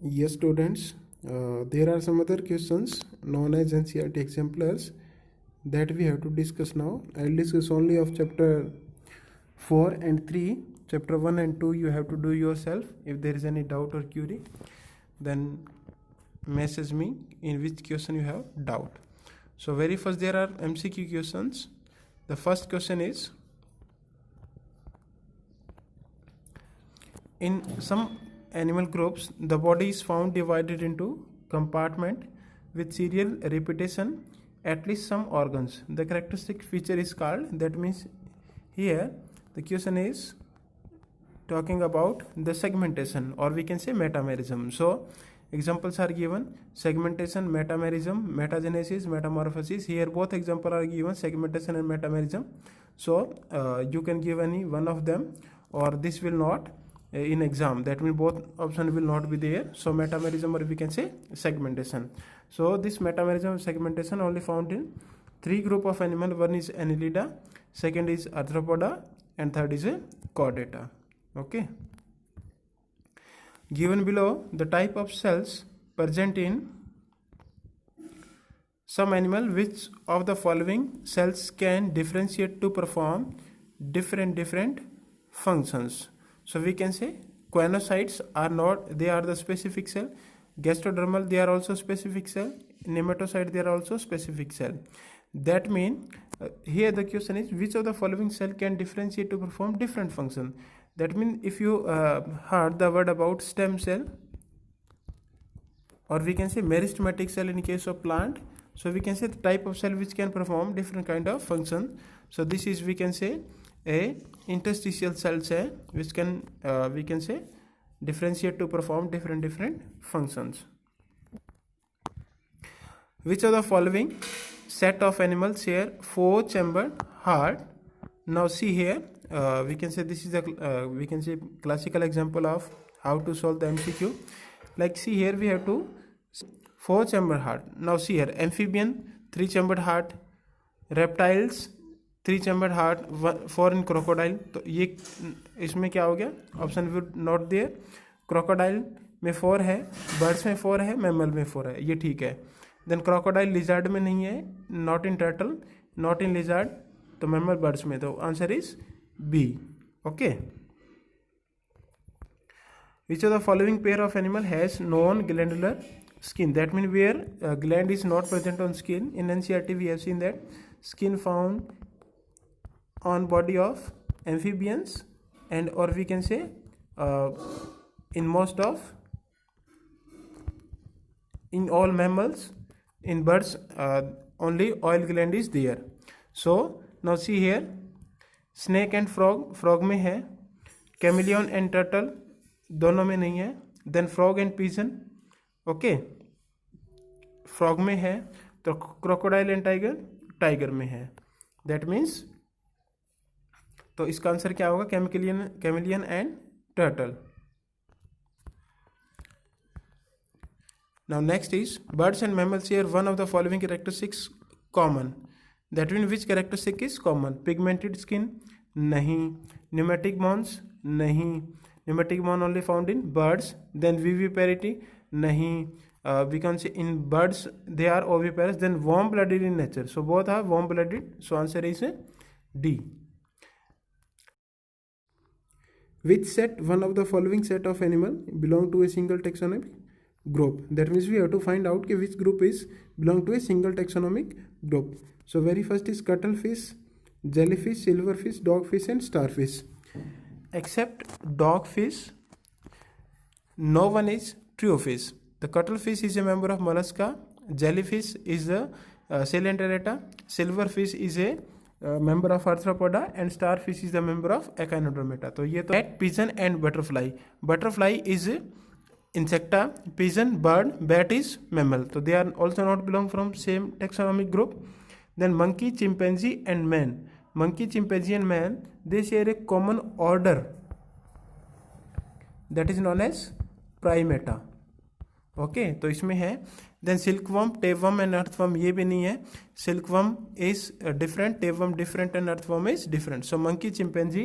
Yes, students, there are some other questions known as NCERT exemplars that we have to discuss now. I'll discuss only of chapter 4 and 3. Chapter 1 and 2 you have to do yourself. If there is any doubt or query, then message me in which question you have doubt. So very first there are MCQ questions. The first question is, in some animal groups, the body is found divided into compartment with serial repetition at least some organs. The characteristic feature is called, that means here the question is talking about the segmentation, or we can say metamerism. So examples are given: segmentation, metamerism, metagenesis, metamorphosis. Here both examples are given, segmentation and metamerism. So you can give any one of them, or this will not in exam, that means both option will not be there. So metamerism, or we can say segmentation. So this metamerism and segmentation only found in three group of animal. One is Annelida, second is Arthropoda, and third is a Chordata. Okay, given below the type of cells present in some animal, which of the following cells can differentiate to perform different functions? So we can say choanocytes are not, they are the specific cell. Gastrodermal, they are also specific cell. Nematocyte, they are also specific cell. That means here the question is, which of the following cell can differentiate to perform different function? That means if you heard the word about stem cell, or we can say meristematic cell in case of plant, so we can say the type of cell which can perform different kind of function. So this is, we can say, a interstitial cell which can we can say differentiate to perform different functions. Which of the following set of animals share 4-chambered heart? Now see here, we can say this is a we can say classical example of how to solve the MCQ. Like see here, we have to 4-chambered heart. Now see here, amphibian 3-chambered heart, reptiles 3-chambered heart, 4 in crocodile. तो ये इसमें क्या हो गया, option would not there. Crocodile में 4 है, birds में 4 है, मैमल में 4 है, ये ठीक है. देन क्रोकोडाइल लिजार्ड में नहीं है, not in turtle, not in lizard, तो मैमल बर्ड्स में, तो answer is B. Okay. Which of the following pair of animal has non glandular skin? That means where gland is not present on skin. In NCERT we have seen that skin found on body of amphibians, and or we can say in most of, in all mammals. In birds only oil gland is there. So now see here, snake and frog में है, chameleon and turtle दोनों में नहीं है. Then frog and pigeon, okay, frog में है. तो crocodile and tiger में है. दैट मीन्स, तो इसका आंसर क्या होगा, chameleon and turtle. Now next is, birds and mammals share one of the following characteristics common. That mean which characteristic is common? Pigmented skin नहीं, न्यूमेटिक बॉन्स नहीं, pneumatic bone only found in birds. Then viviparity नहीं, we can say in birds they are oviparous. Then warm blooded in nature, so both are warm blooded, so answer is D. Which set, one of the following set of animal belong to a single taxonomic group? That means we have to find out which group is belong to a single taxonomic group. So very first is cuttlefish, jellyfish, silverfish, dogfish and starfish. Except dogfish, no one is triofish. The cuttlefish is a member of mollusca, jellyfish is the Coelenterata, silverfish is a member of arthropoda, and starfish is the member of echinodermata. तो ये तो cat, pigeon and butterfly. Butterfly is insecta, pigeon bird, bat is mammal. So they are also not belong from same taxonomic group. Then monkey, chimpanzee and man. Monkey, chimpanzee and man, they share a common order, that is known as Primata. Okay, तो इसमें है. Then silkworm, tapeworm and earthworm, ये भी नहीं है. Silkworm is different, tapeworm different and earthworm is different. So monkey, chimpanzee,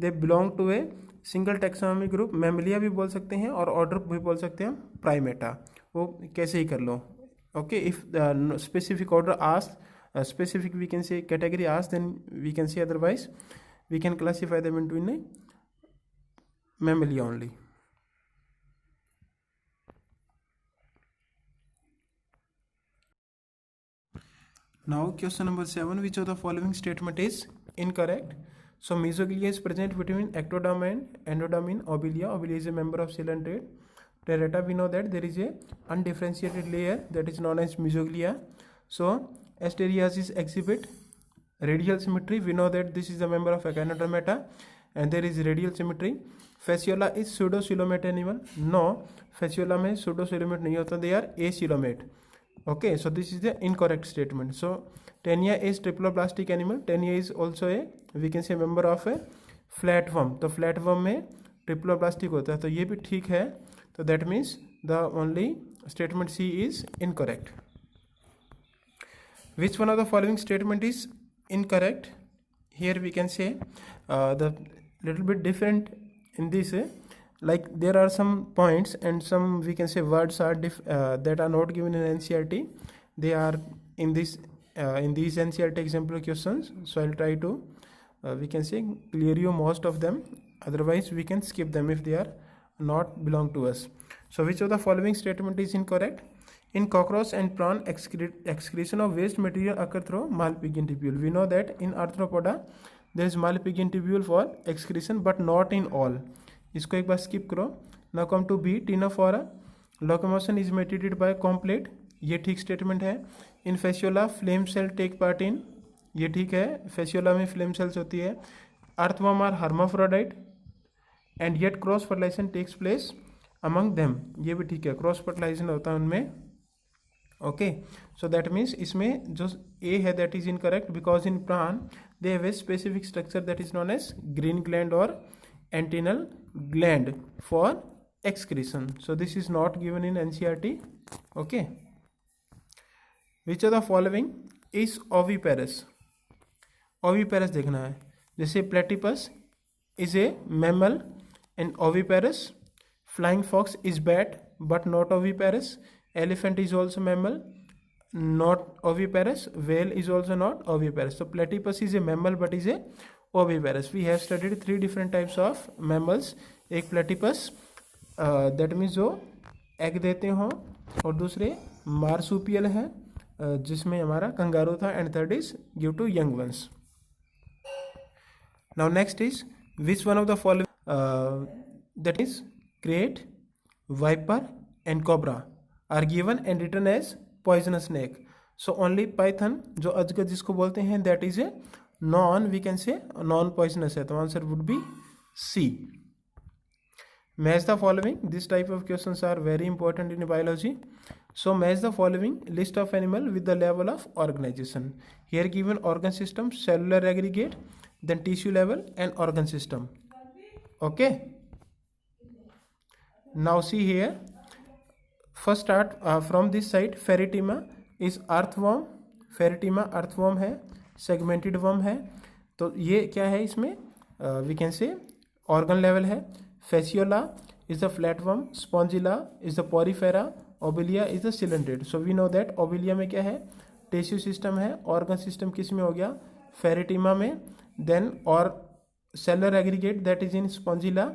they belong to a single taxonomic group Mammalia भी बोल सकते हैं और ऑर्डर भी बोल सकते हैं प्राइमेटा, वो कैसे ही कर लो। Okay, if specific order ask, specific we can say category asked, then we can say otherwise we can classify them into in a mammalia only. Now question number 7, which of the following statement is incorrect? So mesoglia is present between ectoderm and endoderm in obelia. Obelia is a member of coelenterate. Terata, we know that there is a undifferentiated layer that is known as mesoglia. So Asteriasis exhibit radial symmetry. We know that this is a member of Echinodermata and there is radial symmetry. Fasciola is pseudocoelomate animal. No, fasciola में pseudocoelomate नहीं होता, they are acoelomate. Okay, so this is the incorrect statement. So Taenia is triploblastic animal. Taenia is also a, we can say, member of a flatworm. तो flatworm में triploblastic होता है, तो ये भी ठीक है. तो that means the only statement C is incorrect. Which one of the following statement is incorrect? Here we can say the little bit different in this, like there are some points and some, we can say, words are that are not given in NCERT. They are in this in these NCERT example questions. So I'll try to we can say clear you most of them. Otherwise we can skip them if they are not belong to us. So which of the following statement is incorrect? In cockroach and prawn, excretion of waste material occur through Malpighian tubule. We know that in Arthropoda there is Malpighian tubule for excretion, but not in all. इसको एक बार skip करो. Now come to B, Ctenophora. Locomotion is mediated by complete. ये ठीक statement है. In fasciola, flame cell take part in. ये ठीक है, fasciola में flame cells होती है. Earthworm are hermaphrodite and yet cross fertilization takes place among them. ये भी ठीक है, क्रॉस फर्टिलाइजेशन होता है उनमें. ओके, सो दैट मीन्स इसमें जो ए है that is incorrect, because in prawn they have a specific structure that is known as green gland और antennal gland for excretion. So this is not given in NCERT. Okay, which of the following is oviparous? Oviparous देखना है. जैसे platypus is a mammal and oviparous. Flying fox is bat but not oviparous. Elephant is also mammal, not oviparous. Whale is also not oviparous. So platypus is a mammal but is a oviparous. We have studied 3 different types of mammals. एक platypus that means जो egg देते हों, और दूसरे marsupial है जिसमें हमारा kangaroo था, and third is give to young ones. Now next is which one of the following that is krait, viper and cobra are given and written as poisonous snake. So only python जो अजगर जिसको बोलते हैं that is a non, we can say non poisonous है, तो answer would be C. Match the following. This type of questions are very important in biology. So match the following list of animal with the level of organization. Here given organ system, cellular aggregate, then tissue level and organ system. Okay. Now see here. First start from this side. Ferritima is earthworm. Ferritima earthworm है, segmented worm है. तो ये क्या है इसमें? We can say organ level है. Fasciola is the flatworm, Spongilla is the porifera, Obelia is the cylindrate. So we know that Obelia में क्या है, टिश्यू सिस्टम है. ऑर्गन सिस्टम किस में हो गया, फेरिटिमा में. देन और cellular aggregate that is in Spongilla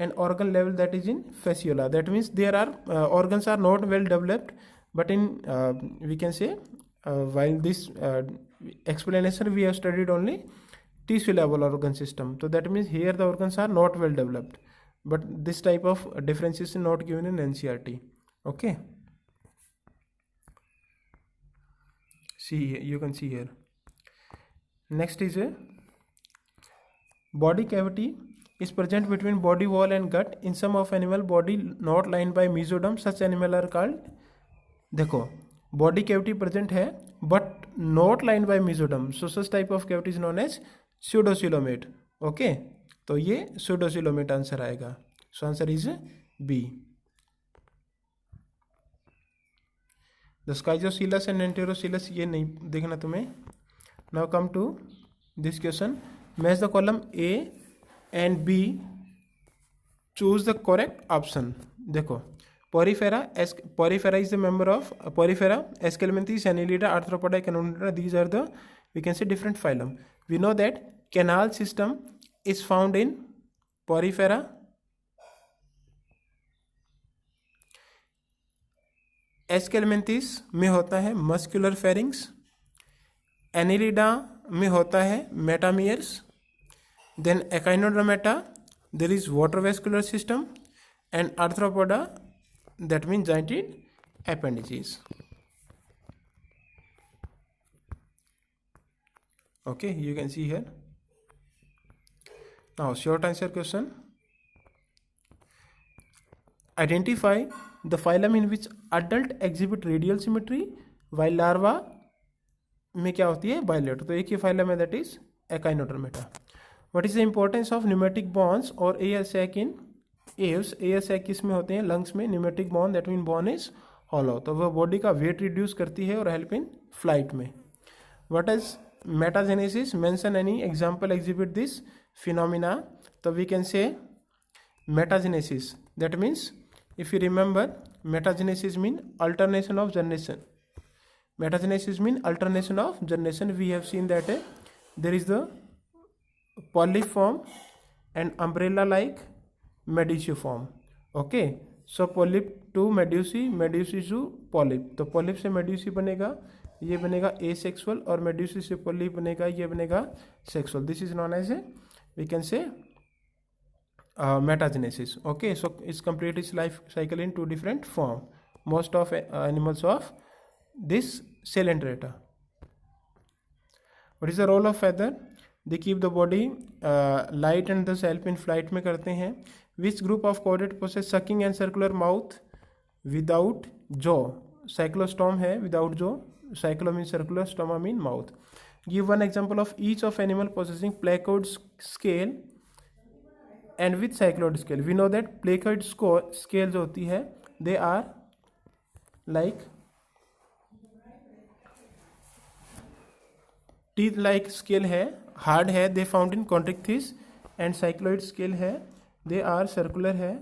and organ level that is in Fasciola. That means there are organs are not well developed, but in we can say while this explanation we have studied only tissue level organ system. So that means here the organs are not well developed, but this type of differentiation not given in NCERT. Okay, see you can see here. Next is a body cavity is present between body wall and gut in some of animal body not lined by mesoderm. Such animal are called, देखो body cavity present है but not lined by mesoderm, so such type of cavity is known as pseudocoelomate. Okay, तो ये pseudocoelomate answer आएगा. So answer is B. The schizocoelous and enterocoelous ये नहीं देखना तुम्हें. Now come to this question. Match the column A and B choose the correct option. देखो Porifera is the member of Porifera, Aschelminthes, Annelida, Arthropoda, कैनोनिडा, these are the we can say different phylum. We know that canal system is found in porifera, Aschelminthes में होता है muscular pharynx, Annelida में होता है metameres, then Echinodermata there is water vascular system, and Arthropoda that mean jointed appendages. Okay, you can see here. Now short answer question. Identify the phylum in which adult exhibit radial symmetry while larva में क्या होती है bilateral. तो एक ही phylum है that is Echinodermata. What is the importance of pneumatic bonds or air sac in aves? Air sac किस में होते हैं? lungs में. pneumatic bond that mean bone is hollow. तो वह बॉडी का वेट रिड्यूस करती है और हेल्प इन फ्लाइट में. What is metagenesis? Mention any example exhibit this phenomena. So we can say metagenesis. That means if you remember, metagenesis mean alternation of generation. Metagenesis mean alternation of generation. We have seen that there is the polyform and umbrella like medusiform. Okay, so polyp to medusi, medusi to polyp. तो polyp से medusi बनेगा, ये बनेगा asexual, और medusi से polyp बनेगा, ये बनेगा sexual. This is known as we can say metagenesis. Okay, so it's complete its life cycle in two different form. Most of animals of this Coelenterata. What is the role of feather? They keep the body light and thus help in flight में करते हैं. Which group of chordate possess sucking and circular mouth without jaw? Cyclostome है without jaw. Cyclo means circular, stoma mean mouth. Give one example of each of animal possessing placoid scale and with cycloid scale. We know that placoid scale जो होती है they are like teeth like scale है, hard है, they found in Contrichthys, and cycloid scale है, they are circular है,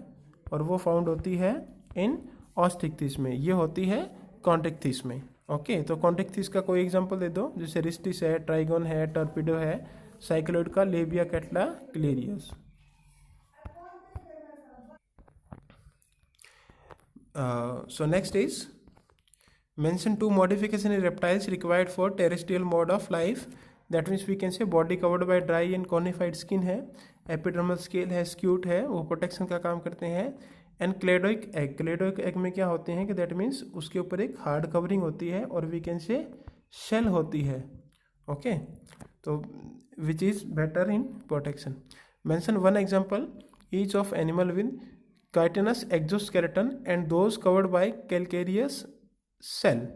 और वो found होती है in Osteichthyes में, ये होती है Contrichthys में. ओके, तो Contrichthys का कोई एग्जांपल दे दो, जैसे रिस्टिस है, ट्राइगोन है, टर्पिडो है, साइक्लोइड का Labeo Catla Clarias. So next is mention two modification in reptiles required for terrestrial mode of life. That means we can say body covered by dry and conified skin है, epidermal scale है, scute है, वो protection का काम करते हैं. And क्लेडोइक egg, क्लेडोइक egg में क्या होते हैं कि दैट मीन्स उसके ऊपर एक हार्ड कवरिंग होती है और वी कैन से शेल होती है. ओके, तो which is better in protection. Mention one example each of animal with chitinous exoskeleton and those covered by calcareous shell.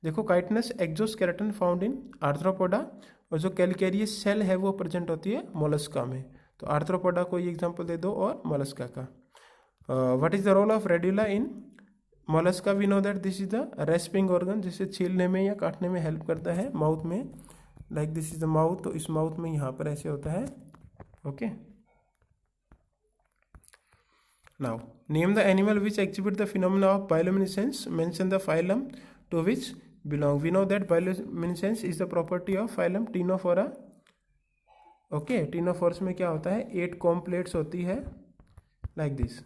देखो chitinous exoskeleton found in Arthropoda, और जो कैलकेरियस सेल है वो present होती है मोलस्का में. तो आर्थ्रोपोडा को ये एग्जांपल दे दो और मोलस्का का. What is the role of radula in mollusca? We know that this is the rasping organ, जिसे छीलने में या काटने में हेल्प करता है माउथ में. Like this is the mouth, तो इस माउथ में यहाँ पर ऐसे होता है. Okay, now name the animal which exhibit the phenomena of bioluminescence. Mention the phylum to which belong. We know that bioluminescence is the property of phylum Ctenophora. Okay, ctenophores में क्या होता है, 8 कॉम प्लेट्स होती है like this.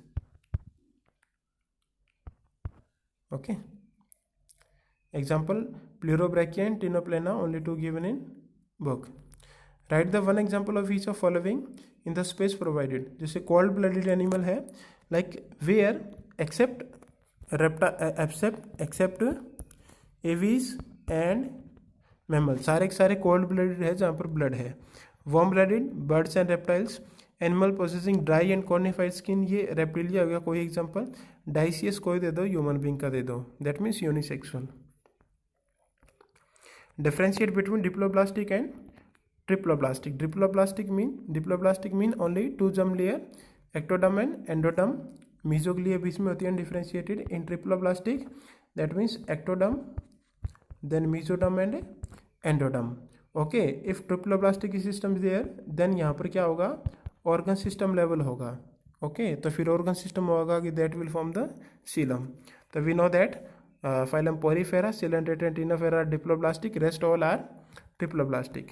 Okay, example Pleurobrachia and Tinoplana, only two given in book. Write the one example of each of following in the space provided. जैसे cold blooded animal है, like where except aves and mammals, सारे के सारे cold blooded है जहाँ पर blood है. warm blooded birds and reptiles, animal possessing dry and cornified skin, ये रेप्टिलिया हो गया कोई एग्जांपल. डाइसियस कोई दे दो, ह्यूमन बींग का दे दो, that means unisexual. Differentiate between diploblastic and triploblastic. Diploblastic mean only 2 germ layer, ectoderm and endoderm. Mesoglea बीच में होती है differentiated. In triploblastic that means ectoderm, then mesoderm and endoderm. Okay, if triploblastic system is there, then यहाँ पर क्या होगा, organ system level होगा. Okay, तो फिर ऑर्गन सिस्टम होगा कि that will form the coelom. तो we know that phylum Porifera, Coelenterate and Ctenophora are diploblastic, rest all are triploblastic.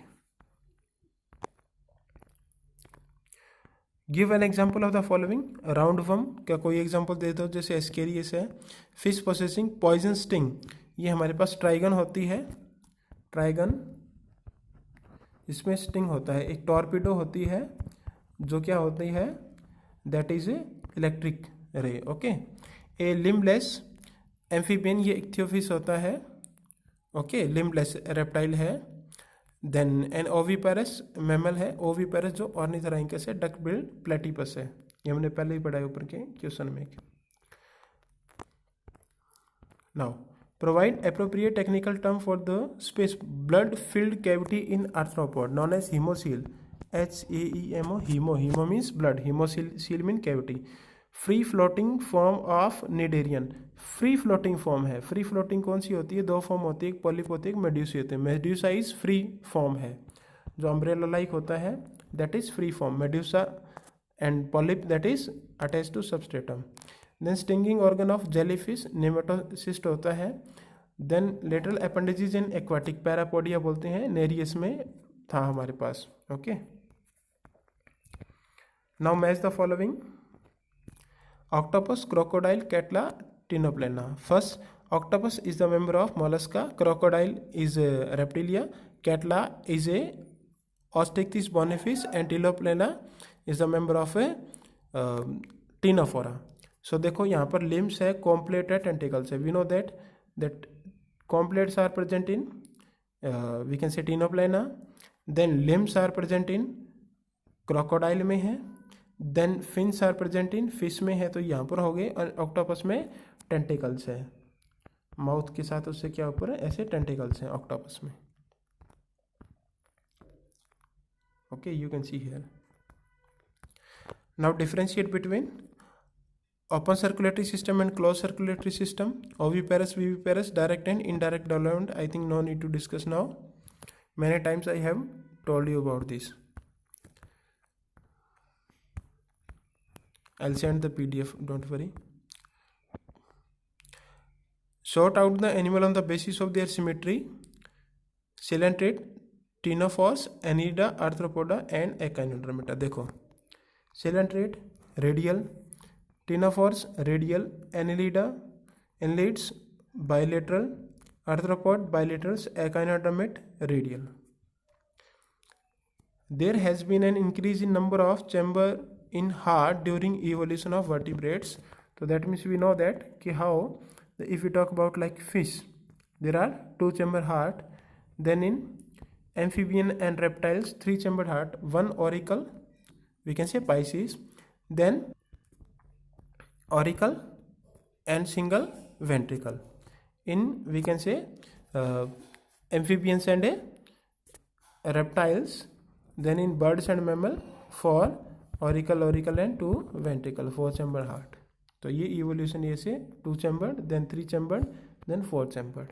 Give an example of the following. Roundworm का कोई example दे दो, जैसे एस्केरियस है. फिश प्रोसेसिंग पॉइजन स्टिंग, ये हमारे पास ट्राइगन होती है. ट्राइगन, इसमें स्टिंग होता है. एक टॉर्पिडो होती है जो क्या होती है, that is A electric ray. Okay, A limbless amphibian, ये इक्थियोफिश होता है. ओके, लिम्बलेस रेप्टाइल है. देन एन ओविपेरस मैमल है. ओविपेरस जो ऑर्निथोरैंकस है. डक बिल्ड प्लेटिपस है, ये हमने पहले ही पढ़ा है ऊपर के क्वेश्चन में. Now provide appropriate technical term for the space blood filled cavity in arthropod known as haemocoel. HAEMO, haemo, haemo means blood, haemocoel mean cavity. Free floating form of cnidarian, free floating form है. Free floating कौन सी होती है, दो form होती है, एक polyp होती है, एक मेड्यूसी होती है. मेड्यूसा इज फ्री फॉर्म है, जो अम्ब्रेला लाइक होता है, that is free form. Medusa and polyp that is attach to substratum. Then stinging organ of jellyfish nematocyst होता है. Then lateral appendages in aquatic parapodia बोलते हैं, नेरियस में था हमारे पास. Okay, now match the following. Octopus, crocodile, Catla, Tinoplana. First, octopus is the member of mollusca. Crocodile is a reptilia. Catla is a Osteichthyes bonifice, and Tinoplana is the member of a Ctenophora. So देखो यहाँ पर limbs है, complete है, tentacles है. We know that completes are present in we can say Tinoplana. Then limbs are present in crocodile में है. Then fins are present in fish में है, तो यहाँ पर हो गए. और ऑक्टोपस में टेंटिकल्स है, माउथ के साथ उससे क्या ऊपर है, ऐसे टेंटिकल्स हैं ऑक्टोपस में. Okay, you can see here. Now differentiate between open circulatory system and close circulatory system. Oviparous, viviparous, direct and indirect development. I think no need to discuss now. Many times I have told you about this. I'll send the PDF, don't worry. Sort out the animal on the basis of their symmetry. Coelenterate, Ctenophos, Annelida, Arthropoda and Echinodermata. देखो, Coelenterate radial, Ctenophos radial, Annelida, annelids bilateral, Arthropod bilaterals, Echinodermata radial. There has been an increase in number of chamber in heart during evolution of vertebrates. So that means we know that how if we talk about like fish, there are 2 chamber heart. Then in amphibian and reptiles, 3 chambered heart, 1 auricle, we can say Pisces, then auricle and single ventricle. In we can say amphibians and reptiles. Then in birds and mammal, 4 auricle and 2 ventricle, 4 chamber heart. तो ये evolution ये से 2 chambered, then 3 chambered, then 4 chambered.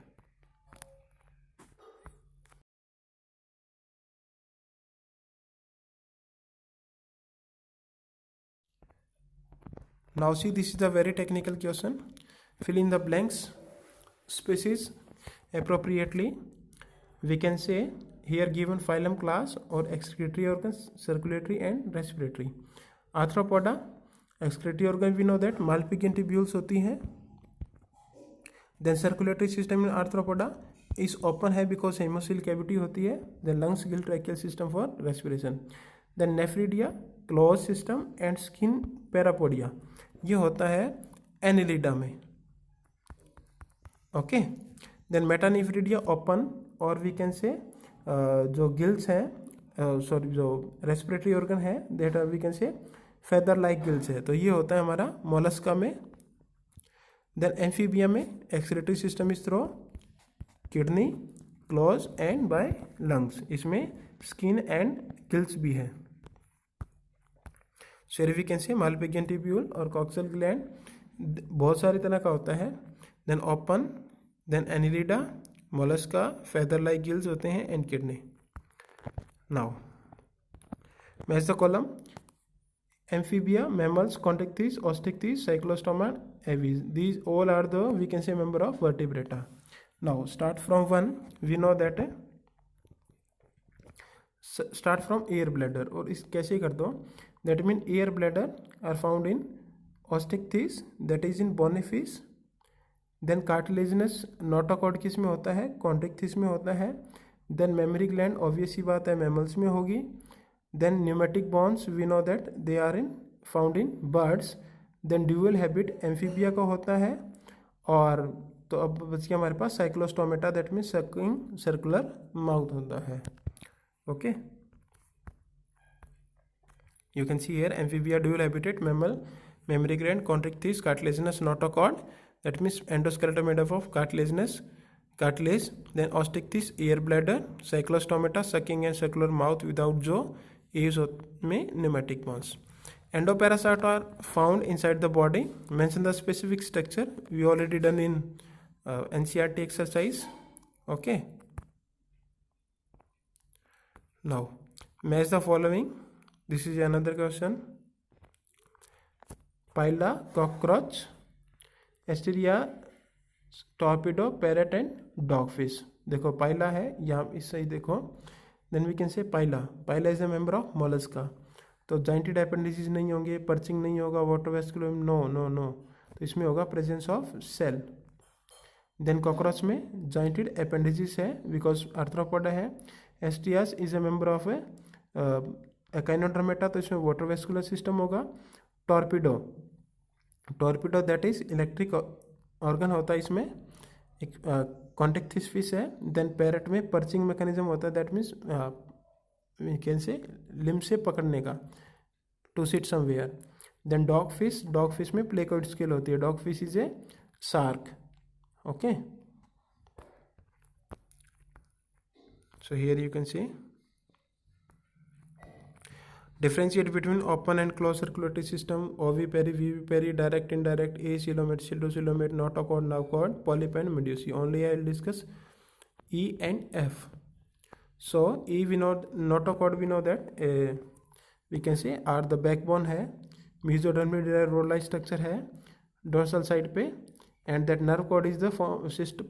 Now see, this is a very technical question. Fill in the blanks. Species appropriately. We can say here given phylum, class or excretory organs, circulatory and respiratory. Arthropoda, excretory organ we know that Malpighian tubules होती हैं. Then circulatory system in Arthropoda is open है because hemocoel cavity होती है. Then lungs, gill, tracheal system for respiration. Then nephridia, closed system and skin parapodia, ये होता है Annelida में. Okay, then metanephridia open, और वी कैन से जो gills हैं, सॉरी जो रेस्पिरेटरी ऑर्गन है, that we can say feather like gills है, तो ये होता है हमारा मोलस्का में. देन एम्फीबिया में excretory system is through kidney, close and by lungs, इसमें स्किन एंड गिल्स भी है. We can say Malpighian tubule और कॉक्सल ग्लैंड बहुत सारी तरह का होता है. Then open, then Annelida, Mollusca, feather like gills होते हैं and kidney. Now match the column. amphibia, mammals, contictis, osteichthyes, cyclostoma, aves. These all are the, we can say, member of vertebrata. Now start from one. We know that start from air bladder, और इस कैसे कर दो, that mean air bladder are found in osteichthyes, that is in bonifish. Then cartilaginous notochord किस में होता है, Chondrichthyes में होता है. देन मेमोरी ग्लैंड ऑब्वियस ही बात है मैमल्स में होगी. Then pneumatic bones we know that they are in found in birds. Then dual habit Amphibia का होता है. और तो अब बच गया हमारे पास Cyclostomata, that means sucking circular mouth होता है. Okay, you can see here Amphibia, dual habitat, mammal, mammary gland, कॉन्ट्रिक्थिस, cartilaginous notochord, that means endoskeleton made up of cartilage. Then osteichthyes, air bladder, cyclostomata, sucking and circular mouth without jaw, aves में pneumatic bones. Endoparasites are found inside the body. Mention the specific structure. We already done in NCERT exercise. Okay. Now match the following. This is another question. Pila, cockroach, Asteria, torpedo, parrot and dogfish. देखो पाइला है यहाँ इस सही देखो. Then we can say Pila is a member of Mollusca. तो jointed appendages नहीं होंगे, perching नहीं होगा, वाटरवेस्कुलर नो नो नो, तो इसमें होगा presence of shell. Then cockroach में जॉइंटेड अपेंडिसेस है बिकॉज आर्थ्रोपोडा है. Asterias is a member of Echinodermata, तो इसमें वाटरवेस्कुलर सिस्टम होगा. Torpedo that is electric organ होता है इसमें. एक कॉन्टेक्थिस फिश है. देन पैरेट में पर्चिंग मैकेनिज्म होता है, that means we can say limb से पकड़ने का, to sit somewhere. Then dog fish में प्लेकोइड स्केल होती है. Dog fish is A shark. Okay, so here you can C differentiate between open and closed circulatory system, ovipary, vivipary, direct, indirect, acoelomate, pseudocoelomate, notochord, nouchord, polyp and medusae. Only I will discuss E and F. So E we know, notochord we know that we can say are the backbone है, mesodermal derived rod-like structure है dorsal side पे, and that nerve cord is the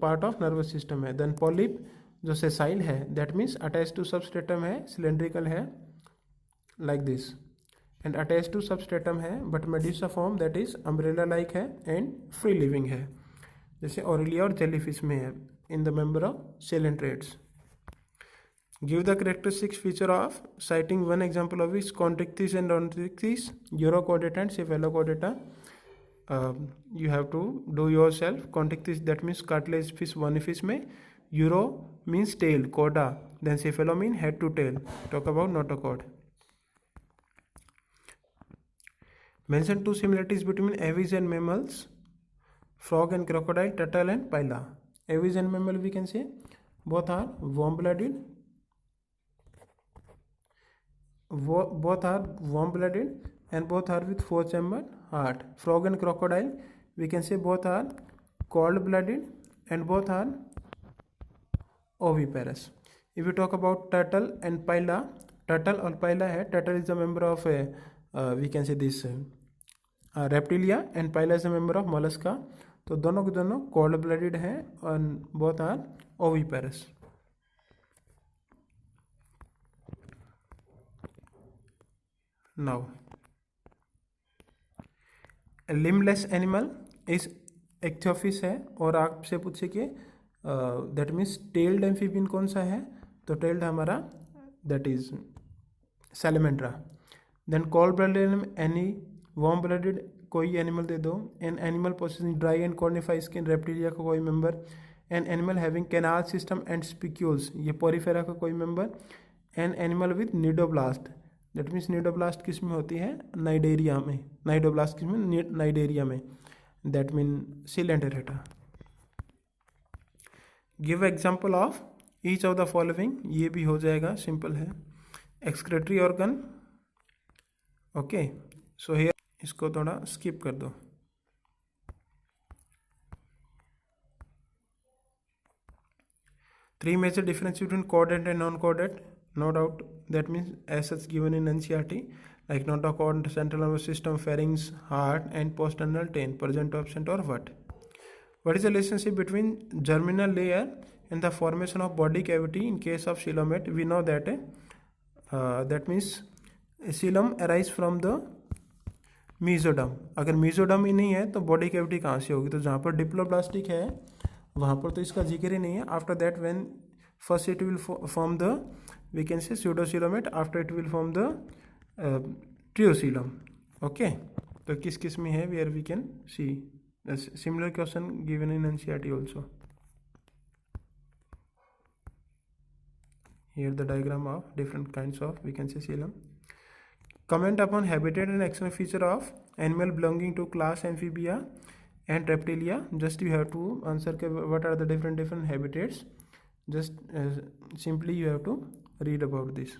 part of nervous system है. Then polyp जो sessile है, that means attached to substratum है, cylindrical है like this, and attached to substratum है, but medusa form that is umbrella like है and free living है, जैसे Aurelia और जेलीफिश में है. in the member of coelentrates. Give the characteristic feature of, citing one example of which Contictis and Ontictis, Urochordata and Cephalochordata. You have to do yourself. Contictis that means cartilage fish, one fish में. Uro means tail, chorda. Then Cephalo mean head to tail. Talk about notochord. Mention two similarities between aves and mammals, frog and crocodile, turtle and pila. Aves and mammal we can say both are warm-blooded. Both are warm-blooded and both are with four-chambered heart. Frog and crocodile we can say both are cold-blooded and both are oviparous. If we talk about turtle and pila, turtle और pila है. Turtle is a member of we can say this reptilia and pila is a member of mollusca. तो दोनों के दोनों cold-blooded हैं और both are oviparous. Now a limbless animal is ichthyophis है. और आपसे पूछे कि दैट मीन्स टेल्ड एम्फीबियन कौन सा है, तो टेल्ड हमारा that is Salamandra. Then cold blooded any warm blooded कोई एनिमल दे दो. An animal possessing dry and cornify skin, Reptilia का कोई मेंबर. An animal having canal system and spicules, ये पोरीफेरा का कोई मेंबर. An animal with cnidoblast, that means cnidoblast किस में होती है, नाइडेरिया में. नाइडोब्लास्ट किस में, नाइडेरिया में. That mean Coelenterata. Give example of each of the following, ये भी हो जाएगा, सिंपल है. Excretory organ. Okay, so here इसको थोड़ा स्किप कर दो. Three major difference between chordate and non-chordate, no doubt, that means as such given in NCERT. like notochord, central nervous system, pharynx, heart, and posternal ten, present or absent, or what? What is the relationship between germinal layer and the formation of body cavity in case of coelomate? We know that that means coelom arise from the mesoderm. अगर mesoderm ही नहीं है तो body cavity कहाँ से होगी? तो जहाँ पर डिप्लोब्लास्टिक है वहाँ पर तो इसका जिक्र ही नहीं है. After that when first it will form the we can say pseudocoelomate, after it will form the true coelom. Okay, तो किस किस में है where we can see similar question given in NCERT also. Here the diagram of different kinds of we can say coelom. Comment upon habitat and external feature of animal belonging to class Amphibia and Reptilia. Just you have to answer what are the different habitats. Just simply you have to read about this.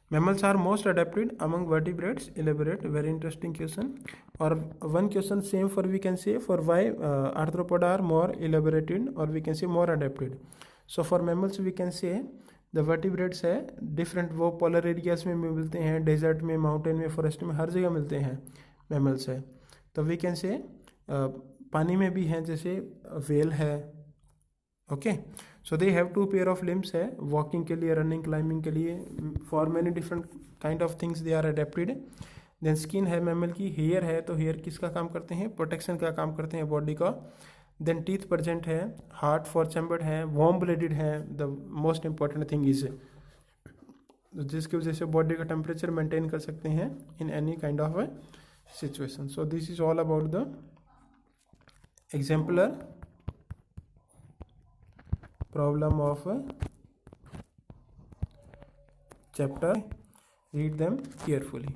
Mammals are most adapted among vertebrates. Elaborate. Very interesting question. Or one question same for we can say for why arthropods are more elaborated or we can say more adapted. So for mammals we can say the vertebrates है different, वो polar areas में मिलते हैं, desert में, mountain में, forest में, हर जगह मिलते हैं मैमल्स है. तो वी कैन से पानी में भी हैं जैसे वेल है. Okay, so they have 2 pair of limbs है वॉकिंग के लिए, रनिंग, क्लाइंबिंग के लिए, for many different kind of things they are adapted. Then skin है मैमल की, हेयर है, तो हेयर किसका काम करते हैं? प्रोटेक्शन का काम करते हैं बॉडी का. देन टीथ प्रेजेंट है, हार्ट फॉर चैम्बर्ड है, वार्म ब्लडेड है. The most important thing is जिसकी वजह से बॉडी का टेम्परेचर मेंटेन कर सकते हैं in any kind of situation. So this is all about the exemplar problem of chapter. Read them carefully.